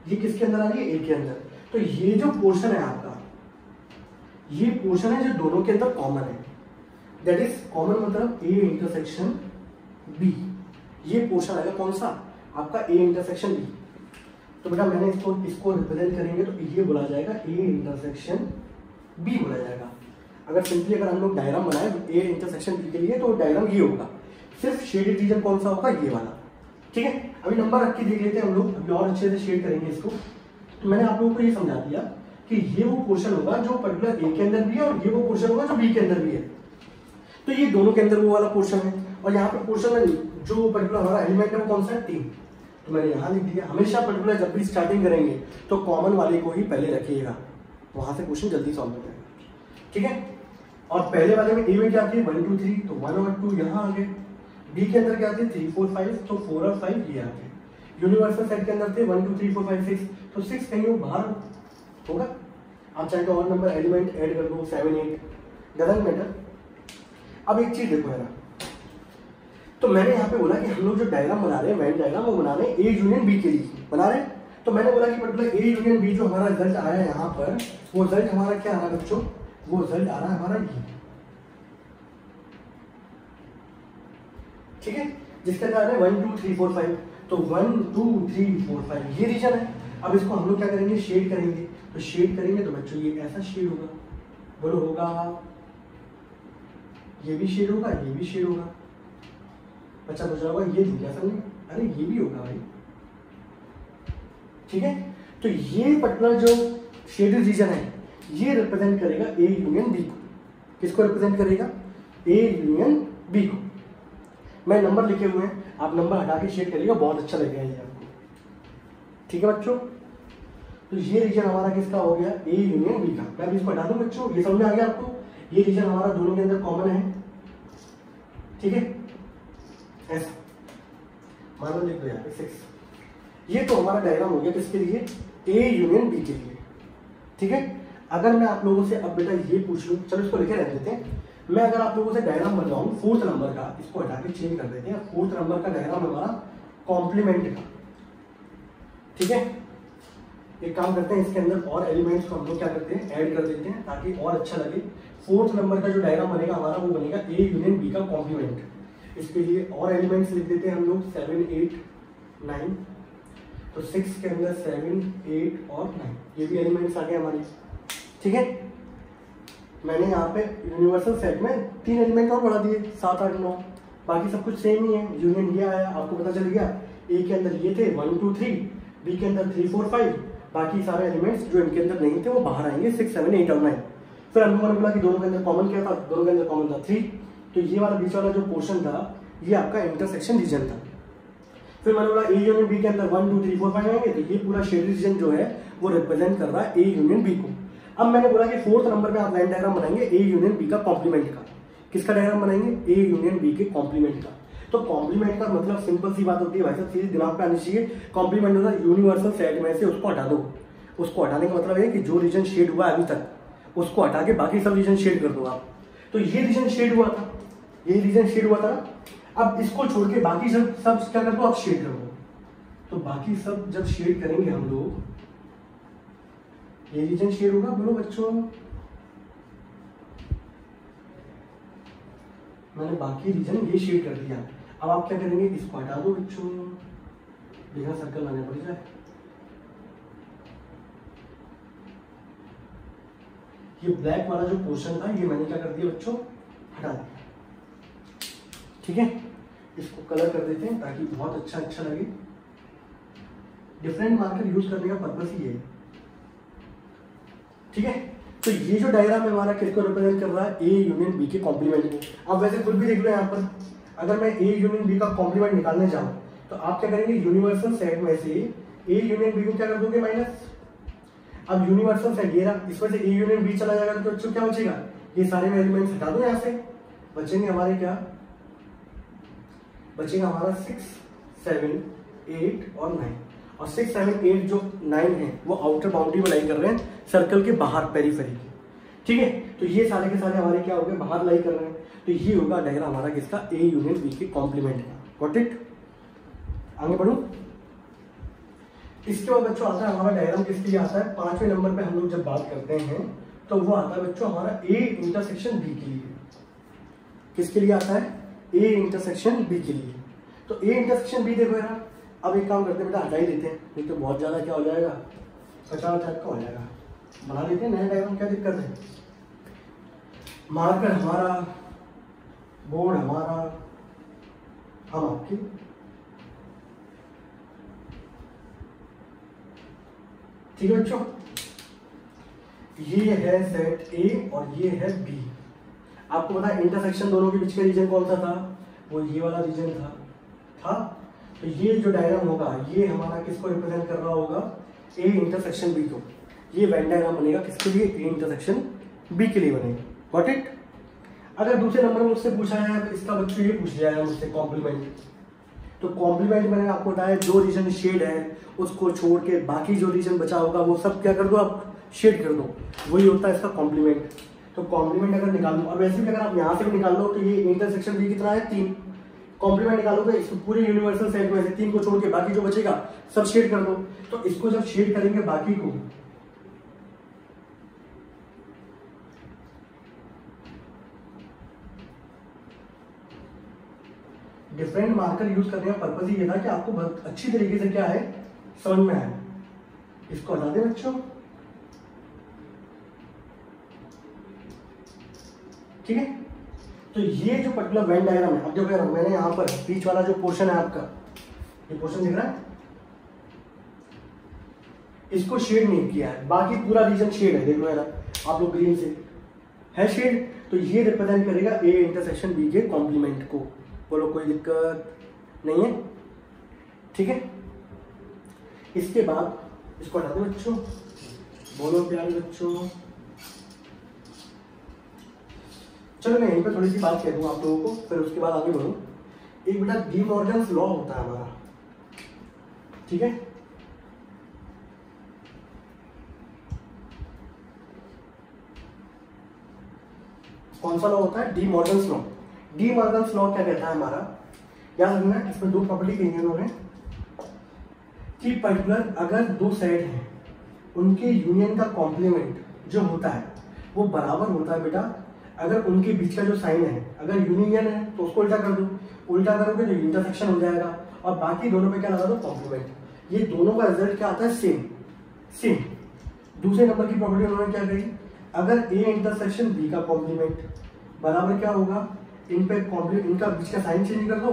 ये किसके अंदर आ रही है, ए के अंदर। तो ये जो पोर्शन है आपका, ये पोर्शन है जो दोनों के अंदर कॉमन है, दैट इज कॉमन मतलब ए इंटरसेक्शन बी। ये पोर्शन आएगा कौन सा, आपका ए इंटरसेक्शन बी। तो बेटा मैंने इसको रिप्रेजेंट करेंगे तो ये बोला जाएगा ए इंटरसेक्शन बी बोला जाएगा। अगर सिंपली अगर हम लोग डायग्राम बनाए ए इंटरसेक्शन बी के लिए तो डायग्राम ये होगा, सिर्फ शेडेड रीजन कौन सा होगा, ये वाला। ठीक है, अभी नंबर रख के देख लेते हैं हम लोग, अभी और अच्छे से शेड करेंगे इसको। तो मैंने आप लोगों को ये समझा दिया कि ये वो पोर्शन होगा जो पर्टिकुलर ए के अंदर भी है और ये वो पोर्शन होगा जो बी के अंदर भी है। तो ये दोनों के अंदर वो वाला पोर्शन है, और यहाँ पे पोर्शन में जो पर्टिकुलर हमारा एलिमेंट है वो कौन सा है, 3। तो मैंने यहाँ लिख दिया। हमेशा पर्टिकुलर जब भी स्टार्टिंग करेंगे तो कॉमन वाले को ही पहले रखिएगा, वहां से क्वेश्चन जल्दी सॉल्व हो जाएगा। ठीक है, और पहले वाले में ए में क्या थी 1 2 3, तो 1 और 2 यहाँ आ गए। बी के अंदर क्या थे 3 4 5, तो 4 और 5 ये आ गए। यूनिवर्सल सेट के अंदर थे 1 2 3 4 5 6, तो 6 कहीं वो बाहर होगा। आप चाहे तो और नंबर एलिमेंट ऐड कर दो 7 8, डजंट मैटर। अब एक चीज देखो यार, तो मैंने यहाँ पे बोला कि हम लोग जो डायग्राम बना रहे हैं, वेन डायग्राम, वो बना रहे हैं ए यूनियन बी के लिए बना रहे हैं। तो मैंने बोला कि पर्टिकुलर ए यूनियन बी जो हमारा रिजल्ट आया है यहाँ पर, वो रिजल्ट हमारा क्या आ रहा है बच्चों, वो रिजल्ट आ रहा है हमारा ये। ठीक है, जिसका क्या है 1 2 3 4 5, तो 1 2 3 4 5 ये रीजन है। अब इसको हम लोग क्या करेंगे, शेड करेंगे। तो शेड करेंगे तो बच्चों ये ऐसा शेड होगा, बोलो होगा, ये भी शेड होगा, ये भी शेड होगा। बच्चा पूछ रहा होगा ये क्या समझे, अरे ये भी होगा भाई। ठीक है, तो ये पर्टिकुलर जो शेडेड रीजन है ये रिप्रेजेंट करेगा ए यूनियन बी को। किसको रिप्रेजेंट करेगा, ए यूनियन बी को। मैं नंबर लिखे हुए हैं, आप नंबर हटा के शेड करिएगा, बहुत अच्छा लगेगा ये आपको। ठीक है बच्चों, तो ये रीजन हमारा किसका हो गया, ए यूनियन बी का। मैं अभी इसको हटा दूं बच्चों, ये समझ में आ गया आपको। ये रीजन हमारा दोनों के अंदर कॉमन है। ठीक है, ऐसा मान लो लिख दो यहाँ पे 6। ये तो हमारा डायग्राम हो गया किसके लिए, ए यूनियन बी के लिए। ठीक है, अगर मैं आप लोगों से अब बेटा ये पूछ लूँ, चलो इसको लिखे रह देते हैं। मैं अगर आप लोगों से डायग्राम बनवाऊं 4th नंबर का, इसको हटा के चेंज कर देते हैं। 4th नंबर का डायग्राम हमारा कॉम्प्लीमेंट का। ठीक है, एक काम करते हैं, इसके अंदर और एलिमेंट्स को हम लोग क्या करते हैं, ऐड कर देते हैं ताकि और अच्छा लगे। 4th नंबर का जो डायग्राम बनेगा हमारा वो बनेगा ए यूनियन बी का कॉम्प्लीमेंट। इसके लिए और एलिमेंट्स लिख देते हैं हम लोग 7 8 9। तो 6 के अंदर 7 8 और 9 ये भी एलिमेंट्स आ गए हमारे। ठीक है, मैंने यहाँ पे यूनिवर्सल सेट में 3 एलिमेंट और बढ़ा दिए 7 8 9, बाकी सब कुछ सेम ही है। यूनियन ये आया, आपको पता चल गया। ए के अंदर ये थे 1 2 3, बी के अंदर 3 4 5, बाकी सारे एलिमेंट्स जो इनके अंदर नहीं थे वो बाहर आएंगे 6 7 8 और 9। फिर हम लोगों ने बोला कि दोनों के अंदर कॉमन क्या था, दोनों के अंदर कॉमन था 3। तो ये वाला बीच वाला जो पोर्शन था ये आपका इंटरसेक्शन रीजन था। फिर मैंने बोला ए यूनियन बी के अंदर 1 2 3 4 5 आएंगे, तो ये पूरा शेड रीजन जो है वो रिप्रेजेंट कर रहा है ए यूनियन बी को। अब मैंने बोला कि 4th नंबर पे आप लाइन डायग्राम बनाएंगे ए यूनियन बी का कॉम्प्लीमेंट का। किसका डायग्राम बनाएंगे, ए यूनियन बी के कॉम्प्लीमेंट का। तो कॉम्प्लीमेंट का मतलब सिंपल सी बात होती है भाई साहब, सीधे दिमाग पे आनी चाहिए। कॉम्प्लीमेंट होता है यूनिवर्सल सेट में से उसको हटा दो। उसको हटाने का मतलब है कि जो रीजन शेड हुआ अभी तक उसको हटा के बाकी सब रीजन शेड कर दो आप। तो ये रीजन शेड हुआ था, ये रीजन शेड हुआ था ना। अब इसको छोड़ के बाकी सब क्या कर दो, आप शेड कर दो। तो बाकी सब जब शेड करेंगे हम लोग, ये रीजन शेड होगा। बोलो बच्चों, मैंने बाकी रीजन ये शेड कर दिया। अब आप क्या करेंगे, इसको हटा दो बच्चों, बिना सर्कल लाने पड़ जाए। ये ब्लैक वाला जो पोर्शन था ये मैंने क्या कर दिया बच्चों, हटा दिया। ठीक है, इसको कलर कर देते हैं ताकि बहुत अच्छा लगे। डिफरेंट मार्कर यूज करने का पर्पस ही है। ठीक है, तो ये जो डायग्राम है हमारा किसको रिप्रेजेंट कर रहा है, ए यूनियन बी के कॉम्प्लीमेंट को। अब वैसे खुद भी देख लो यहाँ पर, अगर मैं ए यूनियन बी का कॉम्प्लीमेंट निकालने जाऊं तो आप क्या करेंगे, यूनिवर्सल सेट में से ए यूनियन बी को क्या कर दोगे, माइनस। अब यूनिवर्सल सेट ये रहा, इसमें से ए यूनियन बी चला जाएगा तो बच्चों क्या बचेगा, ये सारे एलिमेंट्स हटा दो यहाँ से। बचेंगे हमारे क्या, बचेगा हमारा 6 7 8 और 9। और 6 7 8 जो 9 है वो आउटर बाउंड्री में लाई कर रहे हैं सर्कल के बाहर, पेरीफेरी के। ठीक है, तो ये सारे के सारे हमारे क्या हो गए, बाहर लाई कर रहे हैं। तो ये होगा डायग्राम हमारा किसका, ए यूनियन बी के कॉम्प्लीमेंट का। गॉट इट, आगे बढ़ूं। इसके बाद बच्चों आता है हमारा डायग्राम किसके लिए आता है, 5वें नंबर पे हम लोग जब बात करते हैं तो वो आता है बच्चों हमारा ए इंटरसेक्शन बी के लिए। किसके लिए आता है? ए इंटरसेक्शन बी के लिए। तो ए इंटरसेक्शन बी देखो यार, अब एक काम करते हैं बेटा, हटा ही देते हैं, नहीं तो बहुत ज्यादा क्या हो जाएगा, कचरा टाइप का हो जाएगा। बना लेते हैं नया डायग्राम, क्या दिक्कत है। मार्कर हमारा, बोर्ड हमारा, हम आपकी। ठीक है बच्चों, ये है सेट ए और ये है बी। आपको पता है इंटरसेक्शन दोनों के बीच का रीजन कौन सा था? वो ये वाला रीजन था। तो ये जो डायग्राम होगा ये हमारा किसको रिप्रेजेंट कर रहा होगा? ए इंटरसेक्शन बी को। ये वेन डायग्राम बनेगा किसके लिए? ए इंटरसेक्शन बी के लिए बनेगा। Got it? अगर दूसरे नंबर में मुझसे पूछा है इसका बच्चों, ये पूछ लिया है मुझसे कॉम्प्लीमेंट, तो कॉम्प्लीमेंट मैंने आपको बताया जो रीजन शेड है उसको छोड़ के बाकी जो रीजन बचा होगा वो सब क्या कर दो, आप शेड कर दो, वही होता है इसका कॉम्प्लीमेंट। तो कॉम्प्लीमेंट अगर निकाल दो, और वैसे भी अगर आप यहाँ से भी निकाल लो तो ये इंटरसेक्शन बी कितना है? 3। कॉम्प्लीमेंट निकालोगे इस पूरे यूनिवर्सल सेट में से 3 को छोड़ के बाकी जो बचेगा सब शेड कर दो। तो इसको जब शेड करेंगे बाकी को, डिफरेंट मार्कर यूज करने का पर्पज ये था कि आपको बहुत अच्छी तरीके से क्या है समझ में आए। इसको हटा दें बच्चों, ठीक है। तो ये जो पर्टिकुलर वेन डायग्राम है, अब देखो यार मैंने यहाँ पर बीच वाला जो पोर्शन है आपका, ये पोर्शन दिख रहा है, इसको शेड नहीं किया है, बाकी पूरा रीजन शेड है। देख लो यार आप लोग, ग्रीन से है शेड, तो ये रिप्रेजेंट करेगा ए इंटरसेक्शन बी के कॉम्प्लीमेंट को। बोलो कोई दिक्कत नहीं है, ठीक है। इसके बाद इसको हटा दो बच्चों, बोलो प्यारे बच्चों। चलो मैं यहीं पर थोड़ी सी बात कह दूं आप लोगों को, फिर उसके बाद आगे बढ़ूं। एक बेटा डी मॉर्गन्स लॉ होता है हमारा, ठीक है। कौन सा लॉ होता है? D Morgan's law. D Morgan's law क्या कहता है हमारा, याद रखना है, इसमें 2 प्रॉपर्टी कही उन्होंने कि पर्टिकुलर अगर 2 सेट हैं उनके यूनियन का कॉम्प्लीमेंट जो होता है वो बराबर होता है बेटा, अगर उनके बीच का जो साइन है, अगर यूनियन है तो उसको उल्टा कर दो, उल्टा करोगे तो इंटरसेक्शन हो जाएगा, और बाकी दोनों पे क्या लगा दो? कॉम्प्लीमेंट। ये दोनों का रिजल्ट क्या आता है? सेम। दूसरे नंबर की प्रॉपर्टी उन्होंने क्या कही, अगर ए इंटरसेक्शन बी का कॉम्प्लीमेंट बराबर क्या होगा, इन पे कॉम्प्लीमेंट, इनका बीच का साइन चेंज कर दो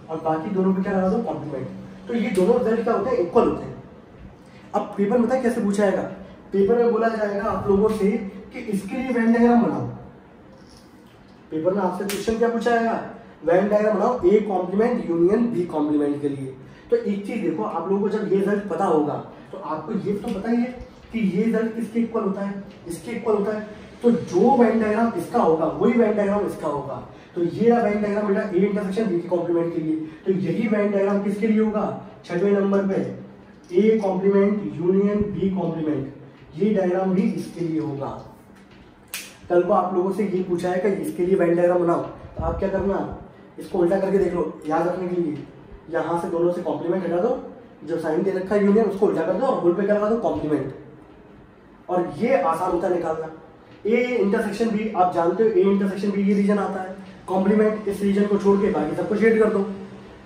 और बाकी दोनों पे क्या लगा दो? कॉम्प्लीमेंट। तो ये दोनों रिजल्ट क्या होते हैं? इक्वल होते हैं। अब पेपर में कैसे पूछा जाएगा? पेपर में बोला जाएगा आप लोगों से कि इसके लिए वेन डायग्राम बनाओ। पेपर में आपसे क्वेश्चन क्या पूछा जाएगा? वेन डायग्राम बनाओ A complement union B complement के लिए। तो एक चीज देखो, आप लोगों को जब ये रिजल्ट पता होगा तो आपको ये तो पता ही है कि ये रिजल्ट किसके इक्वल होता है? इसके इक्वल होता है। तो जो वेन डायग्राम इसका होगा वही वेन डायग्राम इसका होगा। तो ये रहा वेन डायग्राम बेटा ए इंटरसेक्शन बी के कॉम्प्लीमेंट के लिए। तो यही वेन डायग्राम किसके लिए होगा? 6वें नंबर पे A complement union B complement, ये डायग्राम भी इसके लिए होगा। कल को आप लोगों से ये पूछा है कि इसके लिए वेन डायग्राम बनाओ, तो आप क्या करना, इसको उल्टा करके देख लो। याद रखने के लिए यहाँ से दोनों से कॉम्प्लीमेंट हटा दो, जो साइन दे रखा है यूनियन उसको उल्टा कर दो और होल पे क्या लगा दो? कॉम्प्लीमेंट। और ये आसान होता है निकालना। ए इंटरसेक्शन बी, आप जानते हो ए इंटरसेक्शन बी ये रीजन आता है, कॉम्प्लीमेंट इस रीजन को छोड़ के बाकी सबको शेड कर दो।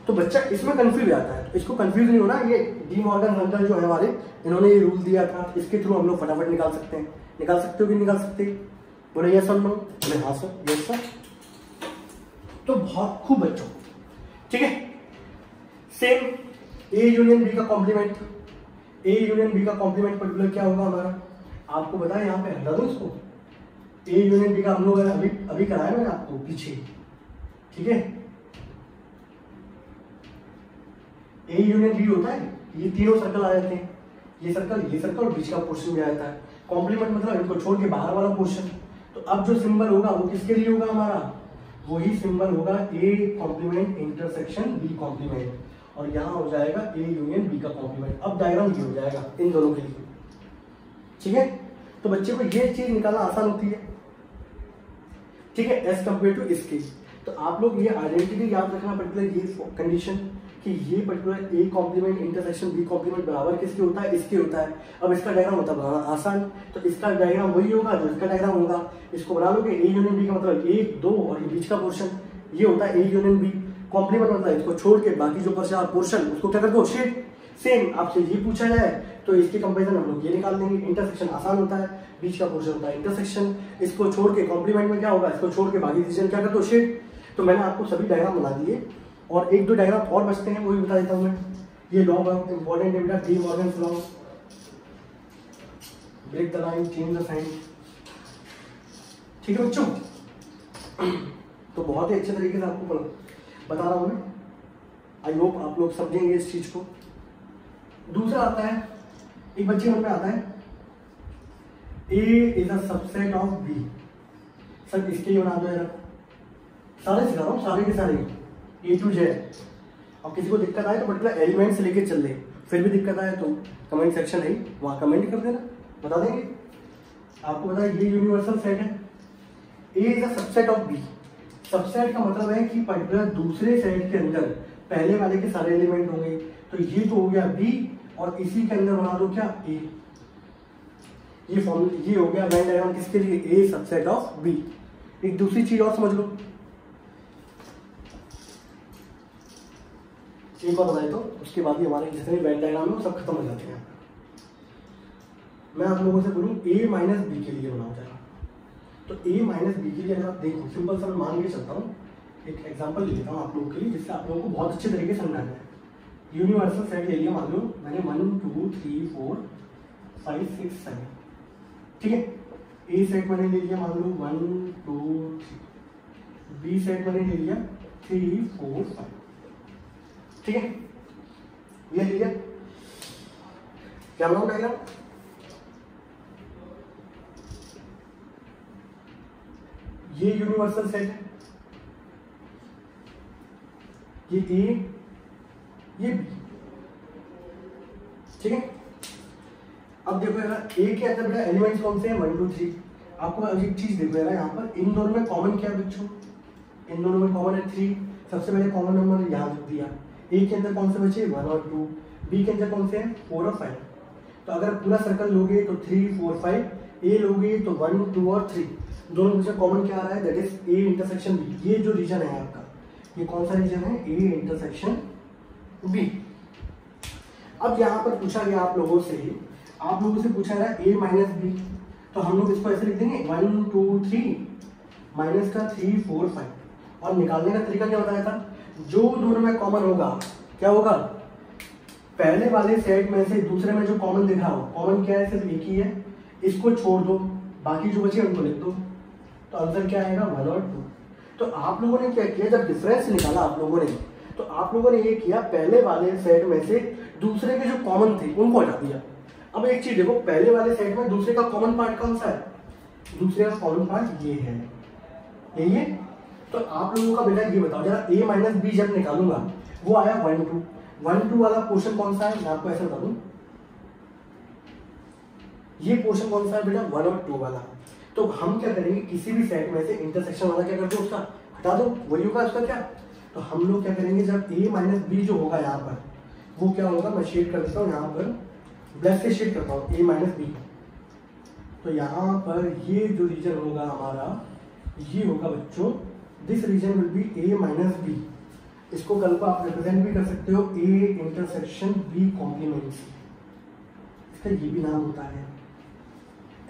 तो बच्चा इसमें कंफ्यूज आता है, तो इसको कंफ्यूज नहीं होना। ये डी मॉर्गन अंकल जो है हमारे, इन्होंने ये रूल दिया था, इसके थ्रू हम लोग फटाफट निकाल सकते हैं। निकाल सकते हो कि निकाल सकते? बोले यस सर, नो? बोले हाँ सर, यस सर। तो बहुत खूब बच्चों, ठीक है। सेम ए यूनियन बी का कॉम्प्लीमेंट, ए यूनियन बी का कॉम्प्लीमेंट पर्टिकुलर क्या होगा हमारा, आपको बताया यहाँ पे हटा दो इसको। ए यूनियन बी का हम लोग अभी कराया मैंने आपको पीछे, ठीक है। ए यूनियन बी होता है, ये तीनों सर्कल आ जाते हैं, ये सर्कल और बीच का पोर्शन भी आ जाता है। कॉम्प्लीमेंट मतलब इनको छोड़ के बाहर वाला पोर्शन। तो अब जो सिंबल होगा वो किसके लिए होगा हमारा? वही सिंबल होगा A complement intersection B complement, और यहाँ हो जाएगा ए यूनियन बी का कॉम्प्लीमेंट। अब डायग्राम ये हो जाएगा इन दोनों के लिए, ठीक है। तो बच्चे को ये चीज निकालना आसान होती है, ठीक है, एज कंपेयर टू इसके। तो आप लोग ये आइडेंटिटी याद रखना, पर्टिकुलर ये कंडीशन कि ये particular A complement intersection B complement बराबर किसके होता है, इसके होता है। अब इसका डायग्राम होता है बनाना आसान, तो इसका डायग्राम वही होगा जो इसका डायग्राम होगा। इसको बना लोगे, ए यूनियन बी का मतलब 1 2 और ये बीच का पोर्शन ये होता है ए यूनियन बी। कॉम्प्लीमेंट मतलब इसको छोड़ के बाकी जो पोर्शन उसको क्या कर दो शेड। सेम आपसे ये पूछा जाए तो इसके कंपेरिजन हम लोग ये निकाल देंगे। इंटरसेक्शन आसान होता है, बीच का पोर्शन होता है इंटरसेक्शन, इसको छोड़ के कॉम्प्लीमेंट में क्या होगा, इसको छोड़ के बाकी रीजन क्या कर दो शेड। तो मैंने आपको सभी डायग्राम बना दिए और 1 2 डायग्राम और बचते हैं, वो भी बता देता हूँ मैं। ये लॉ बहुत इंपॉर्टेंट है बेटा, De Morgan's law, break the line change the sign. ठीक है बच्चों, तो बहुत ही अच्छे तरीके से आपको बता रहा हूं मैं। आई होप आप लोग समझेंगे इस चीज को। दूसरा आता है, एक बच्चे मन में आता है A is a subset of B। Sir इसके लिए बना दो यार, सारे सिखा रहा हूँ, सारे के सारे A to Z। अब किसी को दिक्कत आए तो पर्टिकुलर एलिमेंट से लेके चल ले, फिर भी दिक्कत आए तो कमेंट सेक्शन है वहां कमेंट कर देना, बता देंगे आपको। बताया ये यूनिवर्सल सेट है, A is a subset of B। Subset का मतलब है कि पर्टिकुलर दूसरे सेट के अंदर पहले वाले के सारे एलिमेंट होंगे। तो ये तो हो गया B और इसी के अंदर बना दो क्या A। ये हो गया वेन डायग्राम किसके लिए, A सबसेट ऑफ B। एक दूसरी चीज और समझ लो, एक और बताए तो उसके बाद ही हमारे जितने वेन डायग्राम है वो सब खत्म हो जाते हैं। मैं आप लोगों से बोलूँ A माइनस बी के लिए बनाओ जरा। तो A माइनस बी के लिए अगर आप देखो, सिंपल सा मैं मान के चलता हूँ, एक एग्जांपल ले लेता हूँ आप लोगों के लिए जिससे आप लोगों को बहुत अच्छे तरीके से समझाना है। यूनिवर्सल सेट ले लिया, मान लो मैंने 1 2 3 4 5 6 7, ठीक है। A सेट मैंने ले लिया मान लो 1 2 3, B सेट मैंने ले लिया 3 4 5, ठीक है। ये ले लिया, क्या बनाऊं डायग्राम, ये यूनिवर्सल सेट है, ये A ये B, ठीक है। अब देखो यार A के अंदर बेटा एलिमेंट्स कौन से हैं 1 2 3। आपको एक चीज देखो यार, यहाँ पर इन दोनों में कॉमन क्या है बच्चों, इन दोनों में कॉमन है 3। सबसे पहले कॉमन नंबर यहाँ लिख दिया। A के अंदर कौन से बचे 1 और 2, B के अंदर कौन से हैं 4 और 5। तो अगर पूरा सर्कल लोगे तो 3 4 5, A लोगे तो 1 2 और 3, दोनों में से कॉमन क्या आ रहा है, that is A intersection B। ये जो रीजन है आपका, ये कौन सा रीजन है, A इंटरसेक्शन B। अब यहाँ पर पूछा गया आप लोगों से पूछा गया A माइनस बी, तो हम लोग इसको ऐसे लिख देंगे 1 2 3 माइनस का 3 4 5। और निकालने का तरीका क्या बताया था, जो दोनों में कॉमन होगा क्या होगा, पहले वाले सेट में से दूसरे में जो कॉमन दिख रहा हो, कॉमन क्या है सिर्फ एक ही है, इसको छोड़ दो, बाकी जो बचे उनको लिख दो। तो आंसर क्या आएगा 1 और 2। तो आप लोगों ने क्या किया, जब डिफरेंस निकाला आप लोगों ने, तो आप लोगों ने ये किया पहले वाले सेट में से दूसरे के जो कॉमन थे उनको हटा दिया। अब एक चीज देखो, पहले वाले सेट में दूसरे का कॉमन पार्ट कौन सा है, दूसरे का कॉमन पार्ट ये है, यही है। तो आप लोगों का बेटा ये बताओ जरा, A माइनस बी जब निकालूंगा वो आया 1 2 वाला पोर्शन कौन सा है, मैं आपको ऐसे बता दूं, ये पोर्शन कौन सा है बेटा 1 और 2 वाला। तो हम क्या करेंगे, किसी भी सेट में से इंटरसेक्शन वाला क्या कर दो, उसका हटा दो, वही होगा उसका क्या। तो हम लोग क्या करेंगे, जब A माइनस बी जो होगा यहाँ पर वो क्या होगा, मैं शेड कर देता हूँ यहाँ पर, ब्लैक से शेड करता हूँ A माइनस बी। तो यहाँ पर ये जो रीजन होगा हमारा, ये होगा बच्चों, this region will be A minus B. इसको कल को आप रिप्रेजेंट भी कर सकते हो A इंटरसेक्शन B कॉम्प्लीमेंट, इसका ये भी नाम होता है।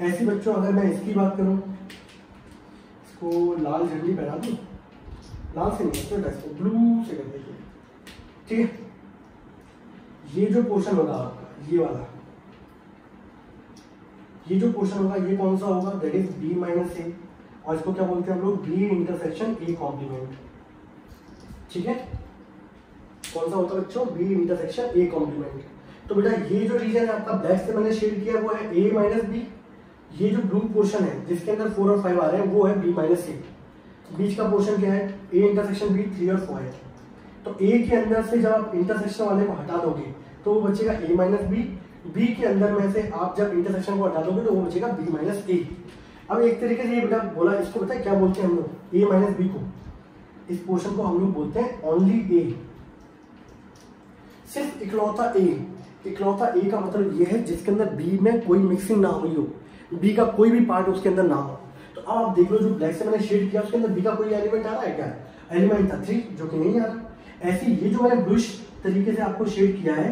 ऐसे बच्चों अगर मैं इसकी बात करूं, इसको लाल झंडी पहना दूं, लाल से नहीं इसको ब्लू से कर दीजिए, ठीक है। ये जो पोर्शन होगा आपका, ये वाला, ये जो पोर्शन होगा ये कौन सा होगा, that is B minus A, और इसको क्या बोलते हैं हम लोग, B इंटरसेक्शन A कॉम्प्लीमेंट, ठीक है। कौन सा होता है बच्चों, B इंटरसेक्शन A कॉम्प्लीमेंट। तो बेटा ये जो रीजन है आपका ब्लैक से मैंने शेड किया वो है A माइनस बी। ये जो ब्लू पोर्शन है जिसके अंदर 4 और 5 आ रहे हैं वो है B माइनस A। बीच का पोर्शन क्या है, A इंटरसेक्शन B 3 और 4 है। तो A के अंदर से जब आप इंटरसेक्शन वाले को हटा दोगे तो वो बचेगा A माइनस बी। B के अंदर में से आप जब इंटरसेक्शन को हटा दोगे तो वो बचेगा B माइनस A। अब एक तरीके से ये बेटा बोला, इसको पता है क्या बोलते हैं हम लोग, A माइनस बी को, इस पोर्शन को हम लोग बोलते हैं ओनली A। सिर्फ इकलौता ए का मतलब ये है जिसके अंदर बी में कोई मिक्सिंग ना हुई हो, बी का कोई भी पार्ट उसके अंदर ना हो। तो अब आप देख लो जो ब्लैक से मैंने शेड किया उसके अंदर बी का कोई एलिमेंट आ रहा है क्या? एलिमेंट था 3 जो कि नहीं आ रहा। ऐसे ये जो मैंने ब्लूइश तरीके से आपको शेड किया है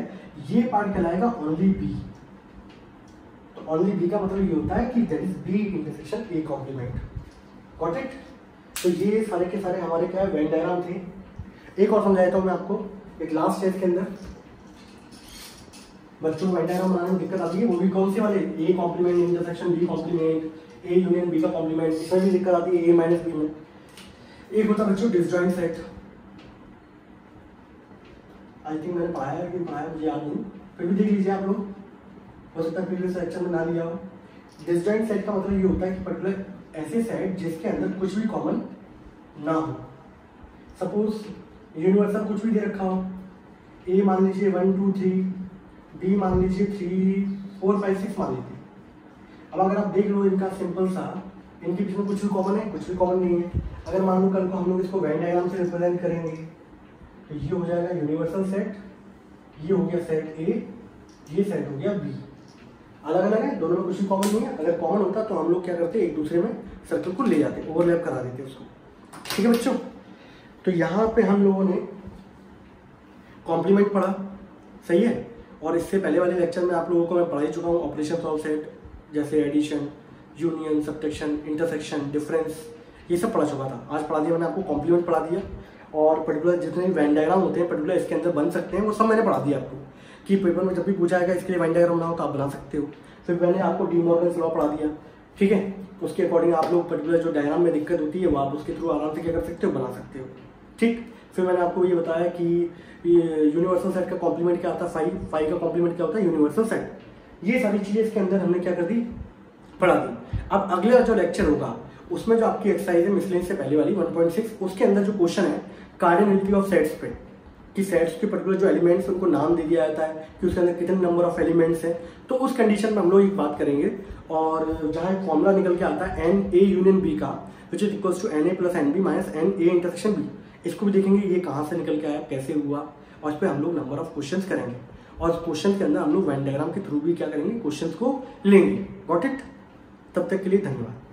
ये पार्ट कहलाएगा ओनली बी। तो ओनली बी का मतलब ये होता है कि that is B intersection A complement. Got it? तो ये सारे के सारे हमारे क्या है वेन डायग्राम थे। एक और समझाता हूं मैं आपको, एक लास्ट स्टेज के अंदर बच्चों को वेन डायग्राम बनाने में दिक्कत आती है, वो भी कौन से वाले? A complement intersection B complement, A union B का कॉम्प्लीमेंट, इसमें भी दिक्कत आती है ए माइनस बी में। एक होता है बच्चों डिसजॉइंट सेट, आई थिंक मैंने पढ़ाया कि पढ़ाया मुझे याद नहीं, फिर भी देख लीजिए आप लोग, हो सकता है प्रीवियस लेक्चर में ना लिया हो। डिसजॉइंट सेट का मतलब ये होता है कि पर्टिकुलर ऐसे सेट जिसके अंदर कुछ भी कॉमन ना हो। सपोज यूनिवर्सल कुछ भी दे रखा हो, ए मान लीजिए 1 2 3, बी मान लीजिए 3 4 5 6 मान लीजिए। अब अगर आप देख लो इनका सिंपल सा, इनके बीच में कुछ भी कॉमन है, कुछ भी कॉमन नहीं है। अगर मान लो कल को हम लोग इसको वेन डायग्राम से रिप्रेजेंट करेंगे तो ये हो जाएगा यूनिवर्सल सेट, ये हो गया सेट ए, ये सेट हो गया बी। अलग अलग है, दोनों में कुछ भी कॉमन नहीं है। अगर कॉमन होता तो हम लोग क्या करते, एक दूसरे में सर्कल को ले जाते, ओवरलैप करा देते उसको। ठीक है बच्चों, तो यहाँ पे हम लोगों ने कॉम्प्लीमेंट पढ़ा, सही है। और इससे पहले वाले लेक्चर में आप लोगों को मैं पढ़ा ही चुका हूँ ऑपरेशन ऑफ सेट, जैसे addition, union, subtraction, intersection, difference, ये सब पढ़ा चुका था। आज पढ़ा दिया मैंने आपको कॉम्प्लीमेंट पढ़ा दिया, और पर्टिकुलर जितने भी वेन डायग्राम होते हैं पर्टिकुलर इसके अंदर बन सकते हैं वो सब मैंने पढ़ा दिया आपको, कि पेपर में जब भी पूछा जाएगा इसके लिए वेन डायग्राम बनाओ तो आप बना सकते हो। फिर मैंने आपको डी मॉर्गन्स लॉ पढ़ा दिया, ठीक है। उसके अकॉर्डिंग आप लोग पर्टिकुलर जो डायग्राम में दिक्कत होती है वो आप उसके थ्रू आराम से क्या कर सकते हो, बना सकते हो, ठीक। फिर मैंने आपको ये बताया कि यूनिवर्सल सेट का कॉम्प्लीमेंट क्या होता है, फाइव का कॉम्प्लीमेंट क्या होता है, यूनिवर्सल सेट। ये सारी चीजें इसके अंदर हमने क्या कर दी, पढ़ा दी। अब अगला जो लेक्चर होगा उसमें जो आपकी एक्सरसाइज है मिसलेनियस से पहले वाली 1.6, उसके अंदर जो क्वेश्चन है कार्डिनलिटी ऑफ सेट्स पे, कि सेट्स के पर्टिकुलर जो एलिमेंट्स उनको नाम दे दिया जाता है कि उसके अंदर कितने नंबर ऑफ एलिमेंट्स हैं। तो उस कंडीशन में हम लोग एक बात करेंगे, और जहाँ एक फॉर्मूला निकल के आता है एन ए यूनियन बी का, which is equals to n A plus n B minus n A intersection B. इसको भी देखेंगे ये कहाँ से निकल के आया, कैसे हुआ, और इस पर हम लोग नंबर ऑफ क्वेश्चन करेंगे, और उस क्वेश्चन के अंदर हम लोग वेन डायग्राम के थ्रू भी क्या करेंगे, क्वेश्चन को लेंगे। Got it? तब तक के लिए धन्यवाद।